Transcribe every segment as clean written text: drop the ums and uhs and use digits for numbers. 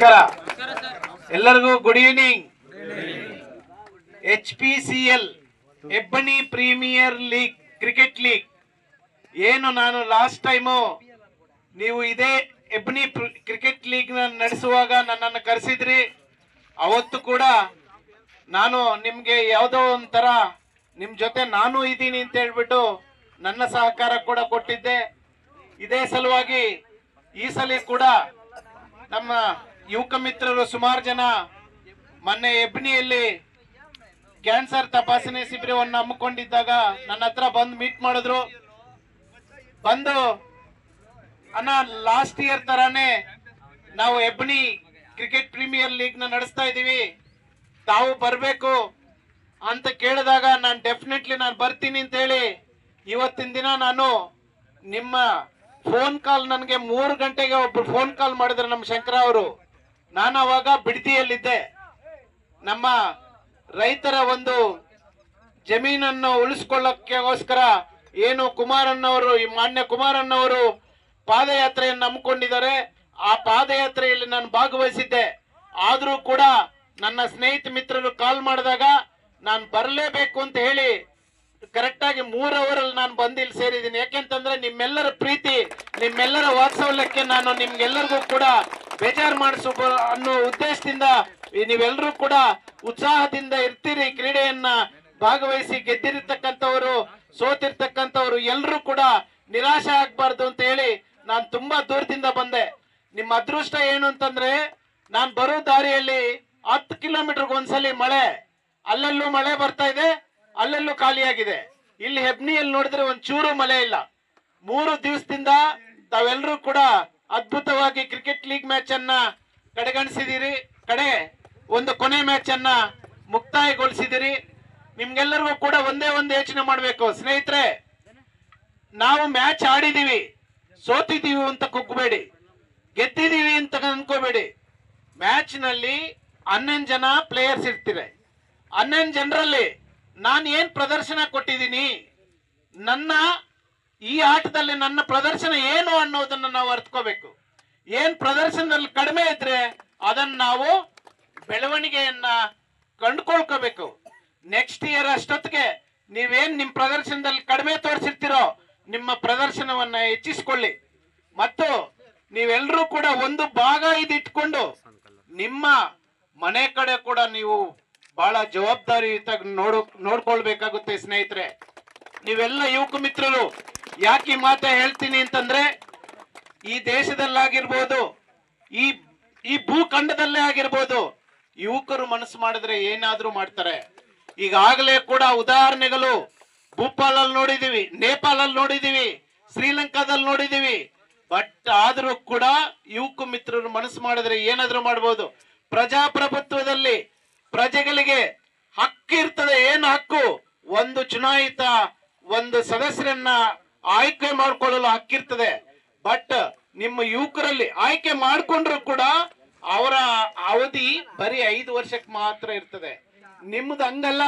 ನಮಸ್ಕಾರ ಎಲ್ಲರಿಗೂ good evening. HPCL Hebbani premier league cricket league ಏನು ನಾನು ಲಾಸ್ಟ್ ಟೈಮು ನೀವು ಇದೇ ಹೆಬ್ಬನಿ ಕ್ರಿಕೆಟ್ ಲೀಗ್ ನಡೆಸುವಾಗ ನನ್ನನ್ನು ಕರೆಸಿದ್ರಿ. ಅವತ್ತು ಕೂಡ ನಾನು ನಿಮಗೆ ಯಾವುದೋ ಒಂಥರ ನಿಮ್ಮ ಜೊತೆ ನಾನು ಇದ್ದೀನಿ ಅಂತ ಹೇಳ್ಬಿಟ್ಟು ನನ್ನ ಸಹಕಾರ ಕೂಡ ಕೊಟ್ಟಿದ್ದೆ. ಇದೇ ಸಲುವಾಗಿ ಈ ಸಲ ಕೂಡ ನಮ್ಮ ಯುವಕ ಮಿತ್ರರು ಸುಮಾರು ಜನ ಮೊನ್ನೆ ಹೆಬ್ಬನಿಯಲ್ಲಿ ಕ್ಯಾನ್ಸರ್ ತಪಾಸಣೆ ಶಿಬಿರವನ್ನು ಹಮ್ಮಿಕೊಂಡಿದ್ದಾಗ ನನ್ನ ಹತ್ರ ಬಂದು ಮೀಟ್ ಮಾಡಿದ್ರು. ಬಂದು ಅಣ್ಣ ಲಾಸ್ಟ್ ಇಯರ್ ತರಾನೇ ನಾವು ಹೆಬ್ಬನಿ ಕ್ರಿಕೆಟ್ ಪ್ರೀಮಿಯರ್ ಲೀಗ್ ನ ನಡೆಸ್ತಾ ಇದೀವಿ, ತಾವು ಬರಬೇಕು ಅಂತ ಕೇಳಿದಾಗ ನಾನು ಡೆಫಿನೆಟ್ಲಿ ನಾನು ಬರ್ತೀನಿ ಅಂತ ಹೇಳಿ ಇವತ್ತಿನ ದಿನ ನಾನು ನಿಮ್ಮ ಫೋನ್ ಕಾಲ್ ನನಗೆ 3 ಗಂಟೆಗೆ ಒಬ್ರು ಫೋನ್ ಕಾಲ್ ಮಾಡಿದ್ರು ನಮ್ಮ ಶಂಕರ ಅವರು. ನಾನು ಅವಾಗ ಬಿಡದಿಯಲ್ಲಿದ್ದೆ. ನಮ್ಮ ರೈತರ ಒಂದು ಜಮೀನನ್ನು ಉಳಿಸ್ಕೊಳ್ಳೋಕ್ಕೋಸ್ಕರ ಏನು ಕುಮಾರಣ್ಣವರು ಈ ಮಾನ್ಯ ಕುಮಾರಣ್ಣವರು ಪಾದಯಾತ್ರೆಯನ್ನು ಹಮ್ಮಿಕೊಂಡಿದ್ದಾರೆ. ಆ ಪಾದಯಾತ್ರೆಯಲ್ಲಿ ನಾನು ಭಾಗವಹಿಸಿದ್ದೆ. ಆದರೂ ಕೂಡ ನನ್ನ ಸ್ನೇಹಿತ ಮಿತ್ರರು ಕಾಲ್ ಮಾಡಿದಾಗ ನಾನು ಬರಲೇಬೇಕು ಅಂತ ಹೇಳಿ ಕರೆಕ್ಟಾಗಿ 3 ಅವರಲ್ಲಿ ನಾನು ಬಂದು ಇಲ್ಲಿ ಸೇರಿದ್ದೀನಿ. ಯಾಕೆಂತಂದ್ರೆ ನಿಮ್ಮೆಲ್ಲರ ಪ್ರೀತಿ, ನಿಮ್ಮೆಲ್ಲರ ವಾತ್ಸಲ್ಯಕ್ಕೆ ನಾನು ನಿಮ್ಗೆಲ್ಲರಿಗೂ ಕೂಡ ಬೇಜಾರು ಮಾಡಿಸೋ ಅನ್ನೋ ಉದ್ದೇಶದಿಂದ ನೀವೆಲ್ಲರೂ ಕೂಡ ಉತ್ಸಾಹದಿಂದ ಇರ್ತೀರಿ. ಕ್ರೀಡೆಯನ್ನ ಭಾಗವಹಿಸಿ ಗೆದ್ದಿರ್ತಕ್ಕಂಥವ್ರು, ಸೋತಿರ್ತಕ್ಕಂಥವ್ರು ಎಲ್ಲರೂ ಕೂಡ ನಿರಾಶೆ ಆಗ್ಬಾರ್ದು ಅಂತ ಹೇಳಿ ನಾನು ತುಂಬಾ ದೂರದಿಂದ ಬಂದೆ. ನಿಮ್ಮ ಅದೃಷ್ಟ ಏನು ಅಂತಂದ್ರೆ ನಾನು ಬರೋ ದಾರಿಯಲ್ಲಿ 10 ಕಿಲೋಮೀಟರ್ಗೆ ಒಂದ್ಸಲಿ ಮಳೆ, ಅಲ್ಲೆಲ್ಲೂ ಮಳೆ ಬರ್ತಾ ಇದೆ, ಅಲ್ಲೆಲ್ಲೂ ಖಾಲಿಯಾಗಿದೆ. ಇಲ್ಲಿ ಹೆಬ್ನಿಯಲ್ಲಿ ನೋಡಿದ್ರೆ ಒಂಚೂರು ಮಳೆ ಇಲ್ಲ. 3 ದಿವಸದಿಂದ ತಾವೆಲ್ಲರೂ ಕೂಡ ಅದ್ಭುತವಾಗಿ ಕ್ರಿಕೆಟ್ ಲೀಗ್ ಮ್ಯಾಚ್ ಅನ್ನ ಕಡೆಗಣಿಸಿದಿರಿ. ಒಂದು ಕೊನೆ ಮ್ಯಾಚ್ ಅನ್ನ ಮುಕ್ತಾಯಗೊಳಿಸಿದಿರಿ. ನಿಮ್ಗೆಲ್ಲರಿಗೂ ಕೂಡ ಒಂದೇ ಒಂದು ಯೋಚನೆ ಮಾಡ್ಬೇಕು ಸ್ನೇಹಿತರೆ, ನಾವು ಮ್ಯಾಚ್ ಆಡಿದೀವಿ, ಸೋತಿದೀವಿ ಅಂತ ಕುಗ್ಬೇಡಿ, ಗೆದ್ದಿದೀವಿ ಅಂತ ಅನ್ಕೋಬೇಡಿ. ಮ್ಯಾಚ್ ನಲ್ಲಿ 11 ಜನ ಪ್ಲೇಯರ್ಸ್ ಇರ್ತಾರೆ. 11 ಜನರಲ್ಲಿ ನಾನು ಏನ್ ಪ್ರದರ್ಶನ ಕೊಟ್ಟಿದ್ದೀನಿ, ನನ್ನ ಈ ಆಟದಲ್ಲಿ ನನ್ನ ಪ್ರದರ್ಶನ ಏನು ಅನ್ನೋದನ್ನ ನಾವು ಅರ್ಥಕೋಬೇಕು. ಏನ್ ಪ್ರದರ್ಶನದಲ್ಲಿ ಕಡಿಮೆ ಇದ್ರೆ ಅದನ್ನ ನಾವು ಬೆಳವಣಿಗೆಯನ್ನ ಕಂಡುಕೊಳ್ಕೋಬೇಕು. ನೆಕ್ಸ್ಟ್ ಇಯರ್ ಅಷ್ಟೊತ್ತಿಗೆ ನೀವೇನ್ ನಿಮ್ ಪ್ರದರ್ಶನದಲ್ಲಿ ಕಡಿಮೆ ತೋರಿಸಿರ್ತೀರೋ ನಿಮ್ಮ ಪ್ರದರ್ಶನವನ್ನ ಹೆಚ್ಚಿಸ್ಕೊಳ್ಳಿ. ಮತ್ತು ನೀವೆಲ್ಲರೂ ಕೂಡ ಒಂದು ಭಾಗ ಇಟ್ಕೊಂಡು ನಿಮ್ಮ ಮನೆ ಕಡೆ ಕೂಡ ನೀವು ಬಹಳ ಜವಾಬ್ದಾರಿಯುತ ನೋಡ್ಕೊಳ್ಬೇಕಾಗುತ್ತೆ ಸ್ನೇಹಿತರೆ. ನೀವೆಲ್ಲ ಯುವಕ ಮಿತ್ರರು ಯಾಕೆ ಈ ಮಾತ ಹೇಳ್ತೀನಿ ಅಂತಂದ್ರೆ, ಈ ದೇಶದಲ್ಲಾಗಿರ್ಬೋದು, ಈ ಭೂಖಂಡದಲ್ಲೇ ಆಗಿರ್ಬೋದು, ಯುವಕರು ಮನಸ್ಸು ಮಾಡಿದ್ರೆ ಏನಾದ್ರೂ ಮಾಡ್ತಾರೆ. ಈಗಾಗಲೇ ಕೂಡ ಉದಾಹರಣೆಗಳು ಭೂಪಾಲಲ್ಲಿ ನೋಡಿದೀವಿ, ನೇಪಾಳಲ್ಲಿ ನೋಡಿದೀವಿ, ಶ್ರೀಲಂಕಾದಲ್ಲಿ ನೋಡಿದೀವಿ. ಬಟ್ ಆದ್ರೂ ಕೂಡ ಯುವಕ ಮಿತ್ರರು ಮನಸ್ಸು ಮಾಡಿದ್ರೆ ಏನಾದ್ರೂ ಮಾಡ್ಬೋದು. ಪ್ರಜಾಪ್ರಭುತ್ವದಲ್ಲಿ ಪ್ರಜೆಗಳಿಗೆ ಹಕ್ಕು ಇರ್ತದೆ. ಏನು ಹಕ್ಕು? ಒಂದು ಚುನಾಯಿತ ಒಂದು ಸದಸ್ಯರನ್ನ ಆಯ್ಕೆ ಮಾಡ್ಕೊಳ್ಳಲು ಹಕ್ಕಿರ್ತದೆ. ಬಟ್ ನಿಮ್ಮ ಯುವಕರಲ್ಲಿ ಆಯ್ಕೆ ಮಾಡ್ಕೊಂಡ್ರು ಕೂಡ ಅವರ ಅವಧಿ ಬರೀ 5 ವರ್ಷಕ್ಕೆ ಮಾತ್ರ ಇರ್ತದೆ. ನಿಮ್ದು ಹಂಗಲ್ಲ.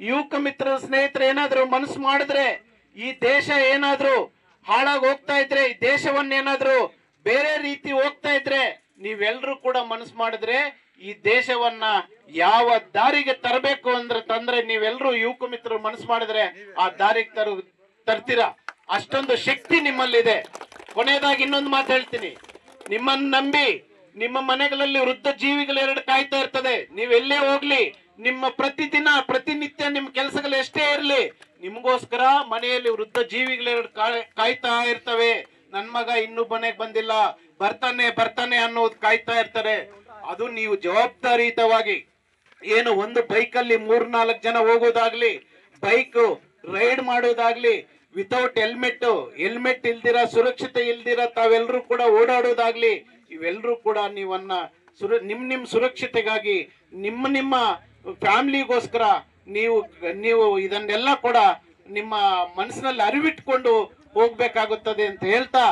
ಯುವಕ ಮಿತ್ರ ಸ್ನೇಹಿತರು ಏನಾದ್ರು ಮನಸ್ಸು ಮಾಡಿದ್ರೆ, ಈ ದೇಶ ಏನಾದ್ರು ಹಾಳಾಗಿ ಹೋಗ್ತಾ ಇದ್ರೆ, ಈ ದೇಶವನ್ನೇನಾದ್ರು ಬೇರೆ ರೀತಿ ಹೋಗ್ತಾ ಇದ್ರೆ, ನೀವೆಲ್ಲರೂ ಕೂಡ ಮನಸ್ಸು ಮಾಡಿದ್ರೆ ಈ ದೇಶವನ್ನ ಯಾವ ದಾರಿಗೆ ತರಬೇಕು ತಂದ್ರೆ ನೀವೆಲ್ಲರೂ ಯುವಕ ಮಿತ್ರರು ಮನಸ್ಸು ಮಾಡಿದ್ರೆ ಆ ದಾರಿಗೆ ತರ್ತೀರಾ. ಅಷ್ಟೊಂದು ಶಕ್ತಿ ನಿಮ್ಮಲ್ಲಿದೆ. ಕೊನೆಯದಾಗಿ ಇನ್ನೊಂದು ಮಾತು ಹೇಳ್ತೀನಿ, ನಿಮ್ಮನ್ನು ನಂಬಿ ನಿಮ್ಮ ಮನೆಗಳಲ್ಲಿ ವೃದ್ಧ ಜೀವಿಗಳು 2 ಕಾಯ್ತಾ ಇರ್ತದೆ. ನೀವೆಲ್ಲೇ ಹೋಗ್ಲಿ, ನಿಮ್ಮ ಪ್ರತಿನಿತ್ಯ ನಿಮ್ಮ ಕೆಲಸಗಳು ಎಷ್ಟೇ ಇರಲಿ, ನಿಮ್ಗೋಸ್ಕರ ಮನೆಯಲ್ಲಿ ವೃದ್ಧ ಜೀವಿಗಳು 2 ಕಾಯ್ತಾ ಇರ್ತವೆ. ನನ್ ಮಗ ಇನ್ನೂ ಮನೆಗೆ ಬಂದಿಲ್ಲ, ಬರ್ತಾನೆ ಅನ್ನೋದು ಕಾಯ್ತಾ ಇರ್ತಾರೆ. ಅದು ನೀವು ಜವಾಬ್ದಾರಿಯುತವಾಗಿ ಏನು ಒಂದು ಬೈಕಲ್ಲಿ 3-4 ಜನ ಹೋಗೋದಾಗ್ಲಿ, ಬೈಕ್ ರೈಡ್ ಮಾಡೋದಾಗ್ಲಿ, ವಿತೌಟ್ ಹೆಲ್ಮೆಟ್ ಇಲ್ದಿರ, ಸುರಕ್ಷತೆ ಇಲ್ದಿರ ತಾವೆಲ್ಲರೂ ಕೂಡ ಓಡಾಡೋದಾಗ್ಲಿ, ಇವೆಲ್ಲರೂ ಕೂಡ ನಿಮ್ ಸುರಕ್ಷತೆಗಾಗಿ ನಿಮ್ಮ ಫ್ಯಾಮಿಲಿಗೋಸ್ಕರ ನೀವು ಇದನ್ನೆಲ್ಲ ಕೂಡ ನಿಮ್ಮ ಮನಸ್ಸಿನಲ್ಲಿ ಅರಿವಿಟ್ಕೊಂಡು ಹೋಗ್ಬೇಕಾಗುತ್ತದೆ ಅಂತ ಹೇಳ್ತಾ,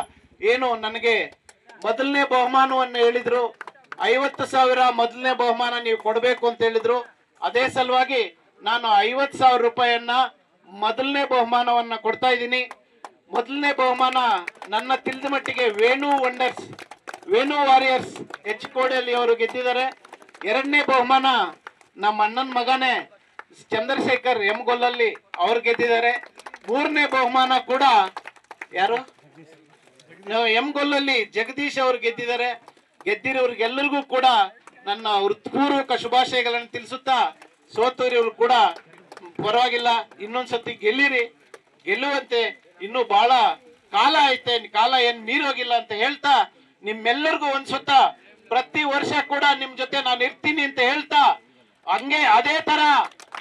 ಏನು ನನಗೆ ಮೊದಲನೇ ಬಹುಮಾನವನ್ನು ಹೇಳಿದ್ರು, 50,000 ಮೊದಲನೇ ಬಹುಮಾನ ನೀವು ಕೊಡಬೇಕು ಅಂತ ಹೇಳಿದ್ರು. ಅದೇ ಸಲುವಾಗಿ ನಾನು 50,000 ರೂಪಾಯಿಯನ್ನ ಮೊದಲನೇ ಬಹುಮಾನವನ್ನ ಕೊಡ್ತಾ ಇದ್ದೀನಿ. ಮೊದಲನೇ ಬಹುಮಾನ ನನ್ನ ತಿಳಿದ ಮಟ್ಟಿಗೆ ವೇಣು ವಾರಿಯರ್ಸ್ ಎಚ್ ಕೋಡಲ್ಲಿ ಅವರು ಗೆದ್ದಿದ್ದಾರೆ. ಎರಡನೇ ಬಹುಮಾನ ನಮ್ಮ ಅಣ್ಣನ ಮಗನೇ ಚಂದ್ರಶೇಖರ್ ಎಂ ಗೊಲ್ಲಲ್ಲಿ ಅವ್ರು ಗೆದ್ದಿದ್ದಾರೆ. ಮೂರನೇ ಬಹುಮಾನ ಕೂಡ ಯಾರು ಎಂ ಗೊಲ್ಲಲ್ಲಿ ಜಗದೀಶ್ ಅವರು ಗೆದ್ದಿದ್ದಾರೆ. ಗೆದ್ದಿರೋರಿಗೆಲ್ಲರಿಗೂ ಕೂಡ ನನ್ನ ಹೃತ್ಪೂರ್ವಕ ಶುಭಾಶಯಗಳನ್ನು ತಿಳಿಸುತ್ತಾ, ಸೋತೂರಿಯವರು ಕೂಡ ಪರವಾಗಿಲ್ಲ, ಇನ್ನೊಂದ್ಸತಿ ಗೆಲ್ಲುವಂತೆ ಇನ್ನೂ ಬಹಳ ಕಾಲ ಐತೆ, ಕಾಲ ಏನ್ ಮೀರೋಗಿಲ್ಲ ಅಂತ ಹೇಳ್ತಾ, ನಿಮ್ಮೆಲ್ಲರಿಗೂ ಒಂದ್ಸತ ಪ್ರತಿ ವರ್ಷ ಕೂಡ ನಿಮ್ ಜೊತೆ ನಾನು ಇರ್ತೀನಿ ಅಂತ ಹೇಳ್ತಾ, ಹಂಗೆ ಅದೇ ತರ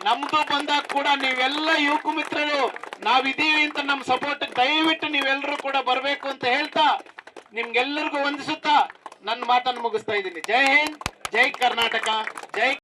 ನಮ್ದು ಬಂದಾಗ ಕೂಡ ನೀವೆಲ್ಲ ಯುವಕ ಮಿತ್ರರು ನಾವಿದೀವಿ ಅಂತ ನಮ್ ಸಪೋರ್ಟ್ ದಯವಿಟ್ಟು ನೀವೆಲ್ಲರೂ ಕೂಡ ಬರ್ಬೇಕು ಅಂತ ಹೇಳ್ತಾ, ನಿಮ್ಗೆಲ್ಲರಿಗೂ ವಂದಿಸುತ್ತಾ ನನ್ನ ಮಾತನ್ನು ಮುಗಿಸ್ತಾ ಇದ್ದೀನಿ. ಜೈ ಹಿಂದ್, ಜೈ ಕರ್ನಾಟಕ, ಜೈ